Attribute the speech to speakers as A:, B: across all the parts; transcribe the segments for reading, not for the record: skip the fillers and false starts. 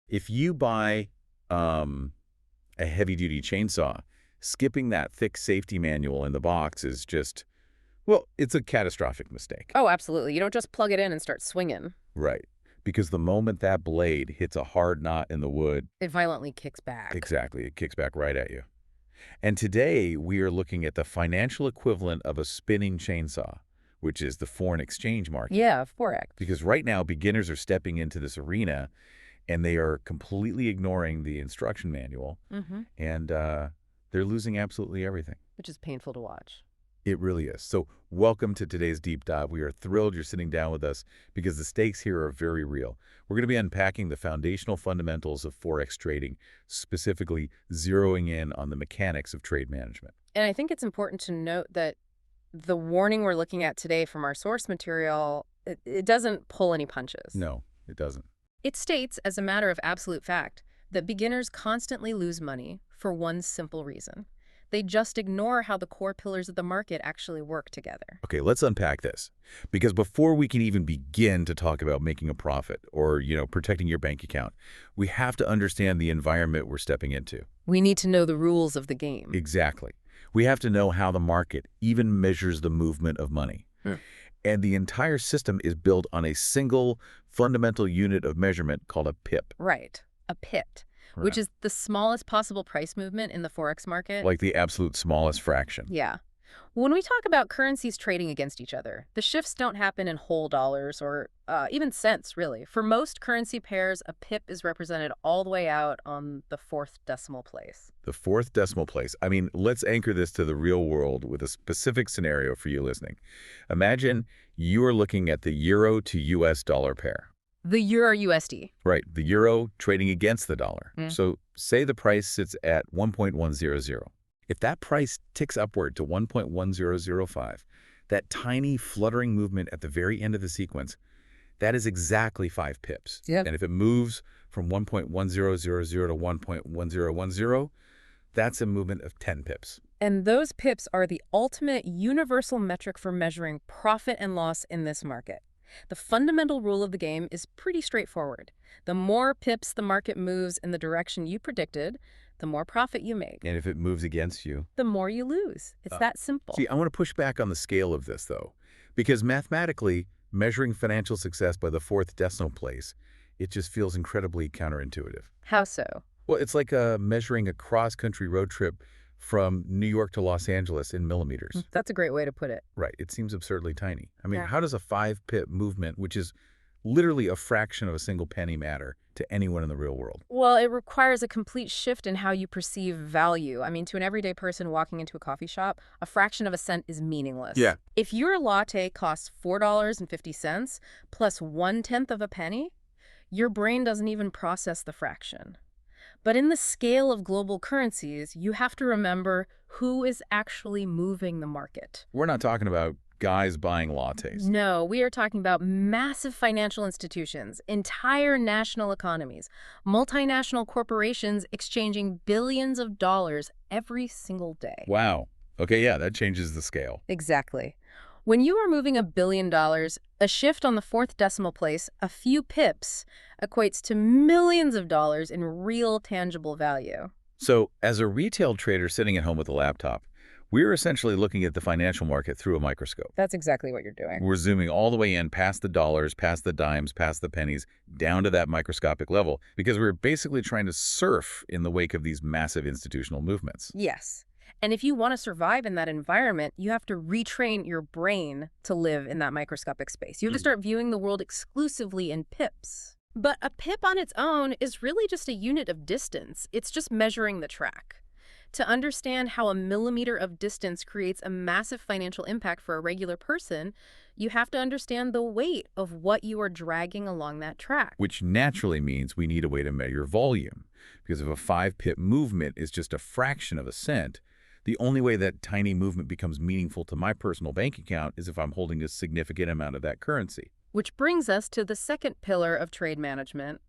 A: If you buy a heavy-duty chainsaw, skipping that thick safety manual in the box is just, well, it's a catastrophic mistake.
B: Oh, absolutely. You don't just plug it in and start swinging.
A: Right. Because the moment that blade hits a hard knot in the wood,
B: It violently kicks back.
A: exactly, it kicks back right at you. And today, we are looking at the financial equivalent of a spinning chainsaw, which is the foreign exchange market.
B: Yeah, Forex.
A: Because right now, beginners are stepping into this arena, and they are completely ignoring the instruction manual, and they're losing absolutely everything.
B: Which is painful to watch.
A: It really is. So welcome to today's deep dive. We are thrilled you're sitting down with us because the stakes here are very real. We're going to be unpacking the foundational fundamentals of Forex trading, specifically zeroing in on the mechanics of trade management.
B: And I think it's important to note that the warning we're looking at today from our source material, it doesn't pull any punches.
A: No, it doesn't.
B: It states, as a matter of absolute fact, that beginners constantly lose money for one simple reason. They just ignore how the core pillars of the market actually work together.
A: Okay, let's unpack this. Because before we can even begin to talk about making a profit or, protecting your bank account, we have to understand the environment we're stepping into.
B: We need to know the rules of the game.
A: Exactly. We have to know how the market even measures the movement of money. And the entire system is built on a single fundamental unit of measurement called a pip.
B: Right. A pip, which is the smallest possible price movement in the Forex market.
A: Like the absolute smallest fraction.
B: Yeah. When we talk about currencies trading against each other, the shifts don't happen in whole dollars or even cents, really. For most currency pairs, a pip is represented all the way out on the fourth decimal place.
A: The fourth decimal place. I mean, let's anchor this to the real world with a specific scenario for you listening. Imagine you are looking at the euro to US dollar pair.
B: The Euro USD.
A: Right, the euro trading against the dollar. So say the price sits at 1.100. If that price ticks upward to 1.1005, that tiny fluttering movement at the very end of the sequence, that is exactly 5 pips.
B: Yep.
A: And if it moves from 1.1000 to 1.1010, that's a movement of 10 pips.
B: And those pips are the ultimate universal metric for measuring profit and loss in this market. The fundamental rule of the game is pretty straightforward. The more pips the market moves in the direction you predicted, the more profit you make.
A: And if it moves against you,
B: the more you lose. It's that simple.
A: See, I want to push back on the scale of this, though, because mathematically, measuring financial success by the fourth decimal place, it just feels incredibly counterintuitive.
B: How so?
A: Well, it's like measuring a cross-country road trip from New York to Los Angeles in millimeters.
B: That's a great way to put it.
A: Right. It seems absurdly tiny. I mean,
B: Yeah.
A: how does a 5-pip movement, which is literally a fraction of a single penny, matter to anyone in the real world?
B: Well, it requires a complete shift in how you perceive value. I mean, to an everyday person walking into a coffee shop, a fraction of a cent is meaningless.
A: Yeah.
B: If your latte costs $4.50 plus 1/10 of a penny, your brain doesn't even process the fraction. But in the scale of global currencies, you have to remember who is actually moving the market.
A: We're not talking about guys buying lattes.
B: No, we are talking about massive financial institutions, entire national economies, multinational corporations exchanging billions of dollars every single day.
A: Wow. Okay, yeah, that changes the scale.
B: Exactly. When you are moving $1 billion, a shift on the fourth decimal place, a few pips, equates to millions of dollars in real tangible value.
A: So, as a retail trader sitting at home with a laptop, we're essentially looking at the financial market through a microscope.
B: That's exactly what you're doing.
A: We're zooming all the way in past the dollars, past the dimes, past the pennies, down to that microscopic level, because we're basically trying to surf in the wake of these massive institutional movements.
B: Yes. And if you want to survive in that environment, you have to retrain your brain to live in that microscopic space. You have to start viewing the world exclusively in pips. But a pip on its own is really just a unit of distance. It's just measuring the track. To understand how a millimeter of distance creates a massive financial impact for a regular person, you have to understand the weight of what you are dragging along that track.
A: Which naturally means we need a way to measure volume. Because if a 5-pip movement is just a fraction of a cent, the only way that tiny movement becomes meaningful to my personal bank account is if I'm holding a significant amount of that currency.
B: Which brings us to the second pillar of trade management,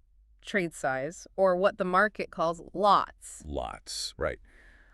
B: trade size, or what the market calls lots.
A: Lots, right.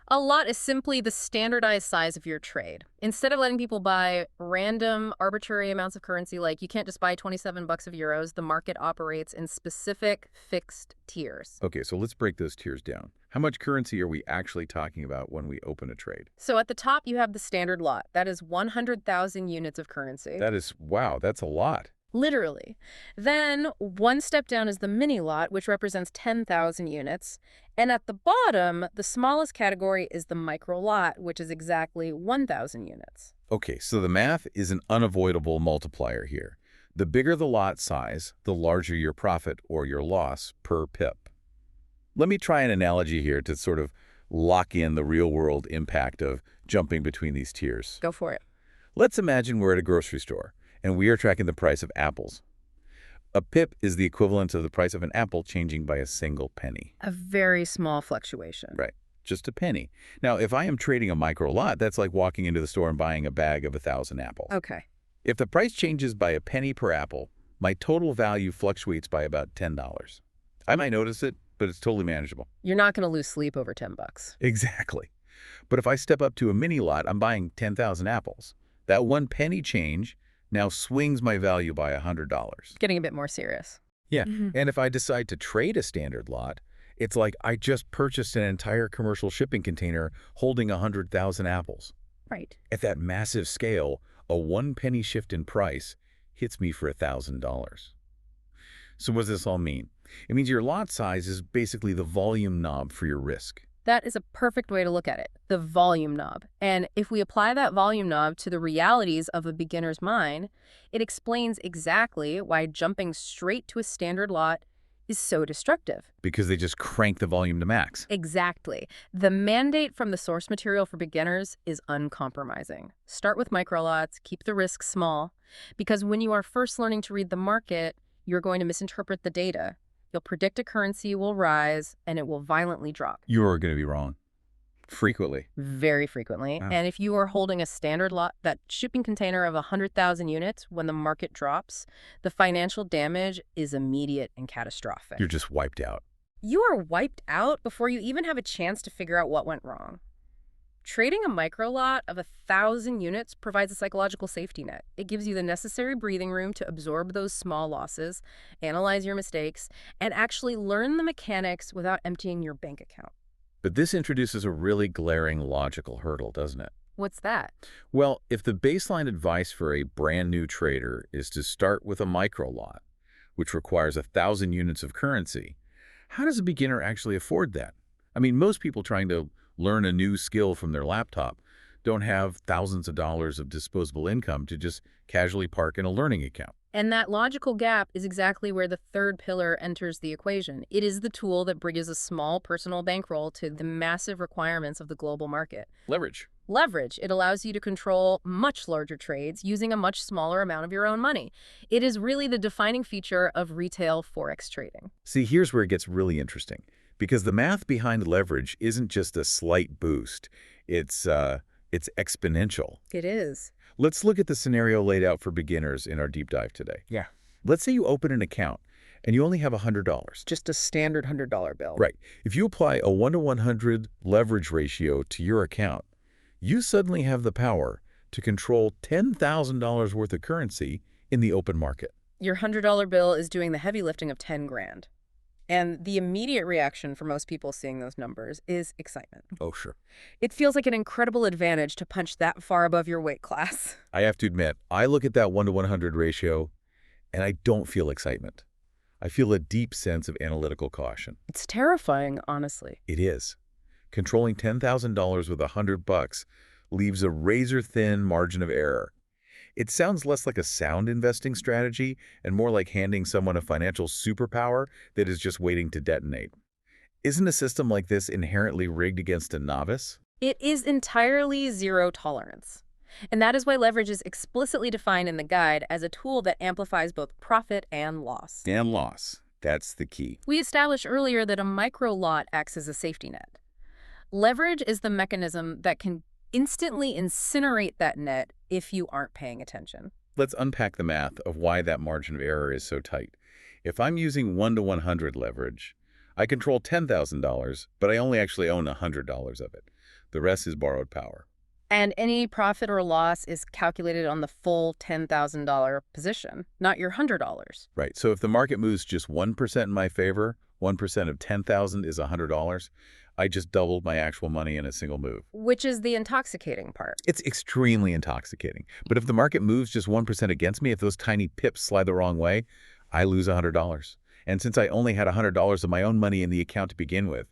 B: A lot is simply the standardized size of your trade. Instead of letting people buy random, arbitrary amounts of currency, like you can't just buy 27 bucks of euros, the market operates in specific fixed tiers.
A: Okay, so let's break those tiers down. How much currency are we actually talking about when we open a trade?
B: So at the top, you have the standard lot. That is 100,000 units of currency.
A: Wow, that's a lot.
B: Literally. Then one step down is the mini lot, which represents 10,000 units. And at the bottom, the smallest category is the micro lot, which is exactly 1,000 units.
A: Okay, so the math is an unavoidable multiplier here. The bigger the lot size, the larger your profit or your loss per pip. Let me try an analogy here to sort of lock in the real-world impact of jumping between these tiers.
B: Go for it.
A: Let's imagine we're at a grocery store, and we are tracking the price of apples. A pip is the equivalent of the price of an apple changing by a single penny.
B: A very small fluctuation.
A: Right, just a penny. Now, if I am trading a micro lot, that's like walking into the store and buying a bag of 1,000 apples.
B: Okay.
A: If the price changes by a penny per apple, my total value fluctuates by about $10. I might notice it, but it's totally manageable.
B: You're not going to lose sleep over 10 bucks.
A: Exactly. But if I step up to a mini lot, I'm buying 10,000 apples. That 1 penny change now swings my value by $100.
B: Getting a bit more serious.
A: Yeah, and if I decide to trade a standard lot, it's like I just purchased an entire commercial shipping container holding 100,000 apples.
B: Right.
A: At that massive scale, a 1 penny shift in price hits me for $1,000. So what does this all mean? It means your lot size is basically the volume knob for your risk.
B: That is a perfect way to look at it, the volume knob. And if we apply that volume knob to the realities of a beginner's mind, it explains exactly why jumping straight to a standard lot is so destructive.
A: Because they just crank the volume to max.
B: Exactly. The mandate from the source material for beginners is uncompromising. Start with micro lots, keep the risk small, because when you are first learning to read the market, you're going to misinterpret the data. You'll predict a currency will rise, and it will violently drop.
A: You are going to be wrong. Frequently.
B: Very frequently.
A: Wow.
B: And if you are holding a standard lot, that shipping container of 100,000 units, when the market drops, the financial damage is immediate and catastrophic.
A: You're just wiped out.
B: You are wiped out before you even have a chance to figure out what went wrong. Trading a micro lot of 1,000 units provides a psychological safety net. It gives you the necessary breathing room to absorb those small losses, analyze your mistakes, and actually learn the mechanics without emptying your bank account.
A: But this introduces a really glaring logical hurdle, doesn't it?
B: What's that?
A: Well, if the baseline advice for a brand new trader is to start with a micro lot, which requires 1,000 units of currency, how does a beginner actually afford that? I mean, most people trying to learn a new skill from their laptop don't have thousands of dollars of disposable income to just casually park in a learning account.
B: And that logical gap is exactly where the third pillar enters the equation. It is the tool that bridges a small personal bankroll to the massive requirements of the global market.
A: Leverage.
B: Leverage. It allows you to control much larger trades using a much smaller amount of your own money. It is really the defining feature of retail Forex trading.
A: See, here's where it gets really interesting. Because the math behind leverage isn't just a slight boost. It's exponential.
B: It is.
A: Let's look at the scenario laid out for beginners in our deep dive today.
B: Yeah.
A: Let's say you open an account and you only have $100.
B: Just a standard $100 bill.
A: Right. If you apply a 1-to-100 leverage ratio to your account, you suddenly have the power to control $10,000 worth of currency in the open market.
B: Your $100 bill is doing the heavy lifting of 10 grand. And the immediate reaction for most people seeing those numbers is excitement.
A: Oh, sure.
B: It feels like an incredible advantage to punch that far above your weight class.
A: I have to admit, I look at that 1-to-100 ratio and I don't feel excitement. I feel a deep sense of analytical caution.
B: It's terrifying, honestly.
A: It is. Controlling $10,000 with $100 leaves a razor-thin margin of error. It sounds less like a sound investing strategy and more like handing someone a financial superpower that is just waiting to detonate. Isn't a system like this inherently rigged against a novice?
B: It is entirely zero tolerance. And that is why leverage is explicitly defined in the guide as a tool that amplifies both profit and loss.
A: And loss. That's the key.
B: We established earlier that a micro lot acts as a safety net. Leverage is the mechanism that can instantly incinerate that net if you aren't paying attention.
A: Let's unpack the math of why that margin of error is so tight. If I'm using 1-to-100 leverage, I control $10,000, but I only actually own $100 of it. The rest is borrowed power.
B: And any profit or loss is calculated on the full $10,000 position, not your $100.
A: Right. So if the market moves just 1% in my favor, 1% of 10,000 is $100, I just doubled my actual money in a single move.
B: Which is the intoxicating part.
A: It's extremely intoxicating. But if the market moves just 1% against me, if those tiny pips slide the wrong way, I lose $100. And since I only had $100 of my own money in the account to begin with,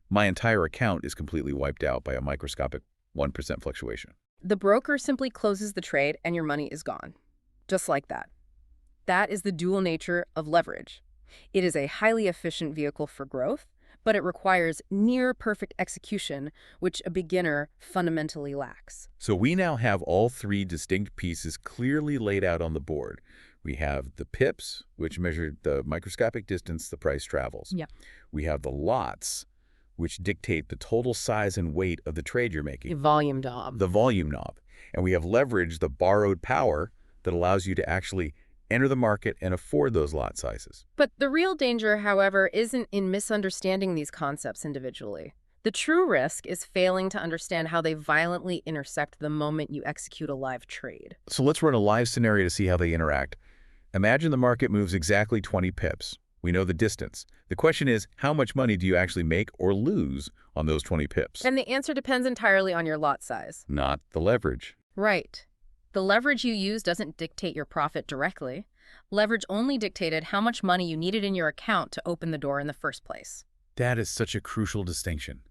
A: my entire account is completely wiped out by a microscopic 1% fluctuation.
B: The broker simply closes the trade and your money is gone. Just like that. That is the dual nature of leverage. It is a highly efficient vehicle for growth, but it requires near-perfect execution, which a beginner fundamentally lacks.
A: So we now have all three distinct pieces clearly laid out on the board. We have the pips, which measure the microscopic distance the price travels.
B: Yeah.
A: We have the lots, which dictate the total size and weight of the trade you're making.
B: The volume knob.
A: The volume knob. And we have leverage, the borrowed power, that allows you to actually enter the market and afford those lot sizes.
B: But the real danger, however, isn't in misunderstanding these concepts individually. The true risk is failing to understand how they violently intersect the moment you execute a live trade.
A: So let's run a live scenario to see how they interact. Imagine the market moves exactly 20 pips. We know the distance. The question is, how much money do you actually make or lose on those 20 pips?
B: And the answer depends entirely on your lot size.
A: Not the leverage.
B: Right. The leverage you use doesn't dictate your profit directly. Leverage only dictated how much money you needed in your account to open the door in the first place.
A: That is such a crucial distinction.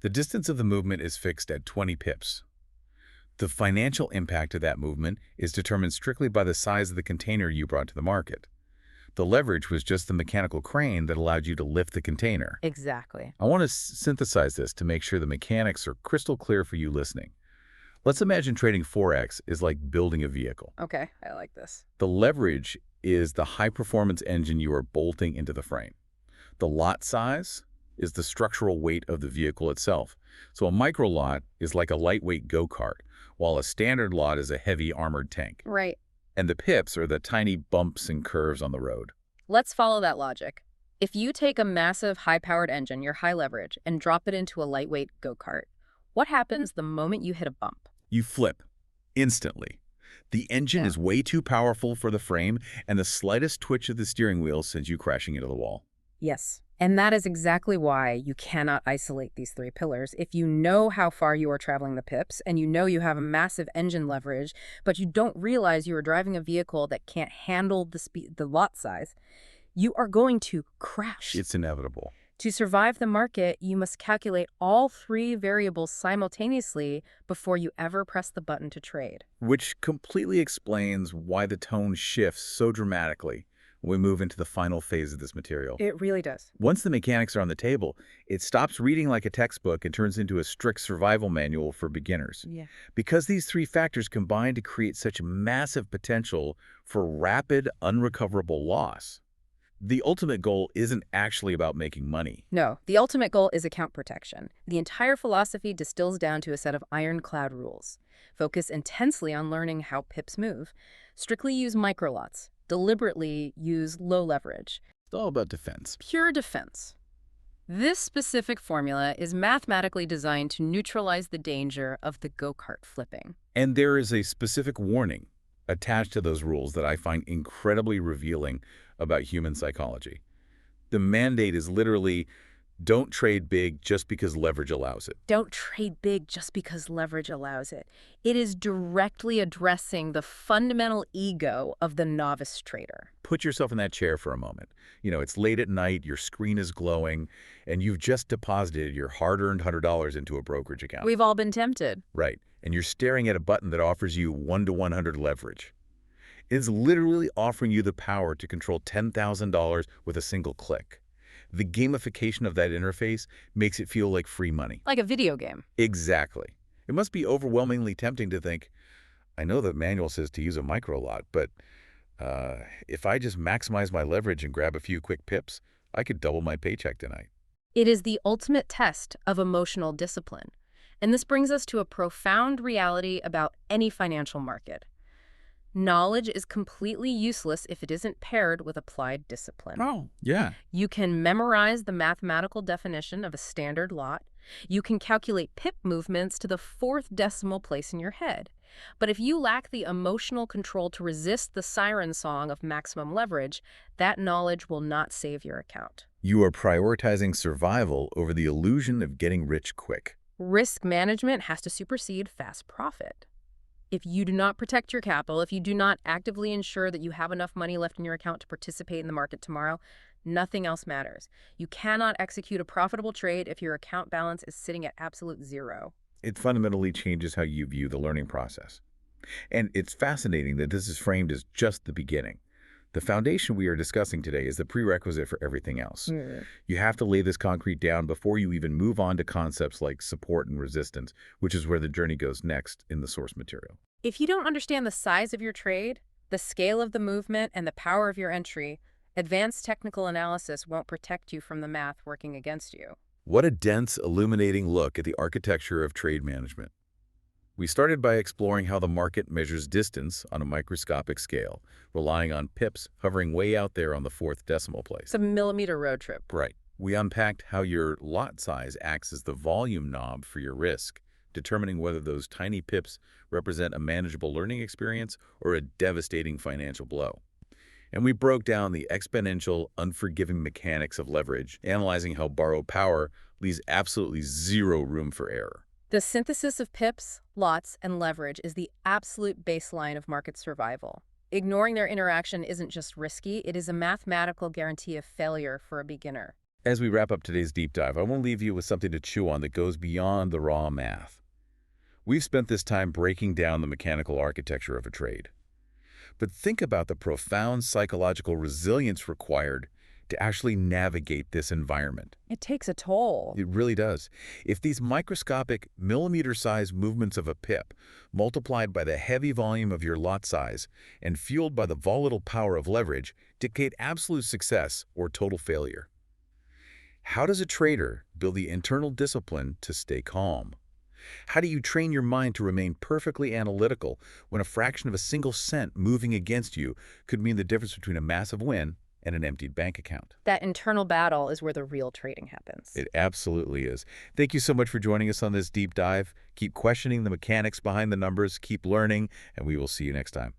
A: The distance of the movement is fixed at 20 pips. The financial impact of that movement is determined strictly by the size of the container you brought to the market. The leverage was just the mechanical crane that allowed you to lift the container.
B: Exactly.
A: I want to synthesize this to make sure the mechanics are crystal clear for you listening. Let's imagine trading Forex is like building a vehicle.
B: Okay, I like this.
A: The leverage is the high-performance engine you are bolting into the frame. The lot size is the structural weight of the vehicle itself. So a micro lot is like a lightweight go-kart, while a standard lot is a heavy armored tank.
B: Right.
A: And the pips are the tiny bumps and curves on the road.
B: Let's follow that logic. If you take a massive high-powered engine, your high leverage, and drop it into a lightweight go-kart, what happens the moment you hit a bump?
A: You flip instantly. The engine is way too powerful for the frame, and the slightest twitch of the steering wheel sends you crashing into the wall.
B: Yes. And that is exactly why you cannot isolate these three pillars. If you know how far you are traveling the pips, and you know you have a massive engine leverage, but you don't realize you are driving a vehicle that can't handle the lot size, you are going to crash.
A: It's inevitable.
B: To survive the market, you must calculate all three variables simultaneously before you ever press the button to trade.
A: Which completely explains why the tone shifts so dramatically when we move into the final phase of this material.
B: It really does.
A: Once the mechanics are on the table, it stops reading like a textbook and turns into a strict survival manual for beginners.
B: Yeah.
A: Because these three factors combine to create such massive potential for rapid, unrecoverable loss. The ultimate goal isn't actually about making money.
B: No, the ultimate goal is account protection. The entire philosophy distills down to a set of ironclad rules. Focus intensely on learning how pips move. Strictly use microlots. Deliberately use low leverage.
A: It's all about defense.
B: Pure defense. This specific formula is mathematically designed to neutralize the danger of the go-kart flipping.
A: And there is a specific warning attached to those rules that I find incredibly revealing about human psychology. The mandate is literally, don't trade big just because leverage allows it.
B: Don't trade big just because leverage allows it. It is directly addressing the fundamental ego of the novice trader.
A: Put yourself in that chair for a moment. You know, it's late at night, your screen is glowing, and you've just deposited your hard-earned $100 into a brokerage account.
B: We've all been tempted.
A: Right. And you're staring at a button that offers you 1 to 100 leverage. It's literally offering you the power to control $10,000 with a single click. The gamification of that interface makes it feel like free money.
B: Like a video game.
A: Exactly. It must be overwhelmingly tempting to think, I know the manual says to use a micro lot, but if I just maximize my leverage and grab a few quick pips, I could double my paycheck tonight.
B: It is the ultimate test of emotional discipline. And this brings us to a profound reality about any financial market. Knowledge is completely useless if it isn't paired with applied discipline.
A: Oh, yeah.
B: You can memorize the mathematical definition of a standard lot. You can calculate pip movements to the fourth decimal place in your head. But if you lack the emotional control to resist the siren song of maximum leverage, that knowledge will not save your account.
A: You are prioritizing survival over the illusion of getting rich quick.
B: Risk management has to supersede fast profit. If you do not protect your capital, if you do not actively ensure that you have enough money left in your account to participate in the market tomorrow, nothing else matters. You cannot execute a profitable trade if your account balance is sitting at absolute zero.
A: It fundamentally changes how you view the learning process. And it's fascinating that this is framed as just the beginning. The foundation we are discussing today is the prerequisite for everything else. You have to lay this concrete down before you even move on to concepts like support and resistance, which is where the journey goes next in the source material.
B: If you don't understand the size of your trade, the scale of the movement, and the power of your entry, advanced technical analysis won't protect you from the math working against you.
A: What a dense, illuminating look at the architecture of trade management. We started by exploring how the market measures distance on a microscopic scale, relying on pips hovering way out there on the fourth decimal place.
B: It's a millimeter road trip.
A: Right. We unpacked how your lot size acts as the volume knob for your risk, determining whether those tiny pips represent a manageable learning experience or a devastating financial blow. And we broke down the exponential, unforgiving mechanics of leverage, analyzing how borrowed power leaves absolutely zero room for error.
B: The synthesis of pips, lots, and leverage is the absolute baseline of market survival. Ignoring their interaction isn't just risky, it is a mathematical guarantee of failure for a beginner.
A: As we wrap up today's deep dive, I want to leave you with something to chew on that goes beyond the raw math. We've spent this time breaking down the mechanical architecture of a trade. But think about the profound psychological resilience required to actually navigate this environment.
B: It takes a toll.
A: It really does. If these microscopic, millimeter-sized movements of a pip, multiplied by the heavy volume of your lot size and fueled by the volatile power of leverage, dictate absolute success or total failure. How does a trader build the internal discipline to stay calm? How do you train your mind to remain perfectly analytical when a fraction of a single cent moving against you could mean the difference between a massive win and an emptied bank account?
B: That internal battle is where the real trading happens.
A: It absolutely is. Thank you so much for joining us on this deep dive. Keep questioning the mechanics behind the numbers, keep learning, and we will see you next time.